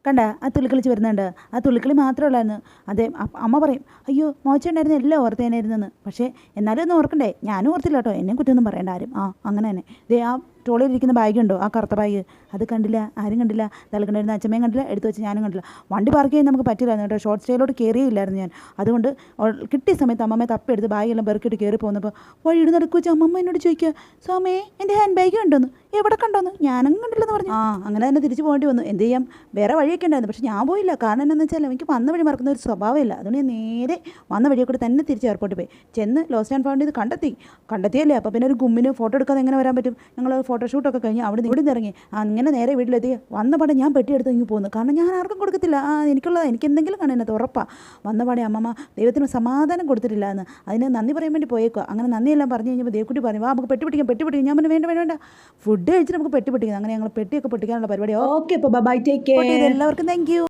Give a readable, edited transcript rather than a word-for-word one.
കണ്ട ആ തുള്ളിക്കളിച്ച് വരുന്നുണ്ട്. ആ തുള്ളിക്കളി മാത്രമേ ഉള്ളായിരുന്നു. അതെ അമ്മ പറയും, അയ്യോ മോച്ചുണ്ടായിരുന്നു എല്ലാം ഓർത്തേനായിരുന്നെന്ന്. പക്ഷേ എന്നാലും ഒന്ന് ഓർക്കണ്ടേ, ഞാനും ഓർത്തില്ല കേട്ടോ, എന്നെയും കുറ്റമൊന്നും പറയേണ്ട ആരും. അങ്ങനെ തന്നെ. ദേ ആ ട്രോളിയിലിരിക്കുന്ന ബാഗുണ്ടോ, ആ കറുത്ത ബാഗ്, അത് കണ്ടില്ല, ആരും കണ്ടില്ല. തലക്കണ്ടായിരുന്ന അച്ഛമ്മയും കണ്ടില്ല, എടുത്തു വെച്ച് ഞാനും കണ്ടില്ല. വണ്ടി പാർക്ക് ചെയ്യാൻ നമുക്ക് പറ്റില്ലായിരുന്നു കേട്ടോ, ഷോർട്ട് സ്റ്റേയിലോട്ട് കയറിയില്ലായിരുന്നു ഞാൻ. അതുകൊണ്ട് കിട്ടിയ സമയത്ത് അമ്മമ്മയെ തപ്പിയെടുത്ത് ബാഗെല്ലാം പെറുക്കിയിട്ട് കയറി പോകുന്നപ്പോൾ വഴിയുടെ നടക്ക് വെച്ച് അമ്മമ്മ എന്നോട് ചോദിക്കുക, സ്വാമേ എൻ്റെ ഹാൻഡ് ബാഗ് കണ്ടോന്ന്, എവിടെ കണ്ടോന്ന്, ഞാനും കണ്ടില്ലെന്ന് പറഞ്ഞു. അങ്ങനെ തന്നെ തിരിച്ച് പോകേണ്ടി വന്നു. എന്ത് ചെയ്യാം, വേറെ വഴിയൊക്കെ ഉണ്ടായിരുന്നു, പക്ഷേ ഞാൻ പോയില്ല. കാരണം എന്താണെന്ന് വെച്ചാൽ എനിക്ക് വന്ന വഴി മറക്കുന്ന ഒരു സ്വഭാവമില്ല. അതുകൊണ്ട് ഞാൻ നേരെ വന്ന വഴിയെ കൂടെ തന്നെ തിരിച്ച് എയർപോർട്ടിൽ പോയി. ചെന്ന് ലോസ്റ്റ് ആൻഡ് ഫൗണ്ട് ഇത് കണ്ടെത്തിയല്ലേ. അപ്പോൾ പിന്നെ ഒരു ഗുമ്മിന് ഫോട്ടോ എടുക്കാതെ എങ്ങനെ വരാൻ പറ്റും. ഞങ്ങൾ ഫോട്ടോഷൂട്ടൊക്കെ കഴിഞ്ഞ് അവിടെ നിന്ന് ഇവിടെ നിന്ന് ഇറങ്ങി അങ്ങനെ നേരെ വീട്ടിലെത്തി. വന്ന പാടെ ഞാൻ പെട്ടിയെടുത്ത് ഇങ്ങ് പോകുന്നു. കാരണം ഞാൻ ആർക്കും കൊടുക്കത്തില്ല. എനിക്കുള്ളത് എനിക്ക് എന്തെങ്കിലും കാണാൻ അതിനകത്ത് ഉറപ്പാണ്. വന്ന പാടെ അമ്മമ്മ ദൈവത്തിന് സമാധാനം കൊടുത്തിട്ടില്ല എന്ന് അതിന് നന്ദി പറയാൻ വേണ്ടി പോയേക്കുക. അങ്ങനെ നന്ദിയെല്ലാം പറഞ്ഞു കഴിഞ്ഞപ്പോൾ ദേവക്കുട്ടി പറഞ്ഞു, വാ നമുക്ക് പെട്ടി പൊട്ടിക്കാം. ഞാൻ പറഞ്ഞു വേണ്ട ഫുഡ് കഴിച്ചിട്ട് നമുക്ക് പെട്ടി പൊട്ടിക്കുന്നത്. അങ്ങനെ ഞങ്ങൾ പെട്ടിയൊക്കെ പൊട്ടിക്കാനുള്ള പരിപാടി. ഓക്കെ അപ്പോൾ ബൈ, ടേക്ക് കെയർ. എല്ലാവർക്കും താങ്ക് യു.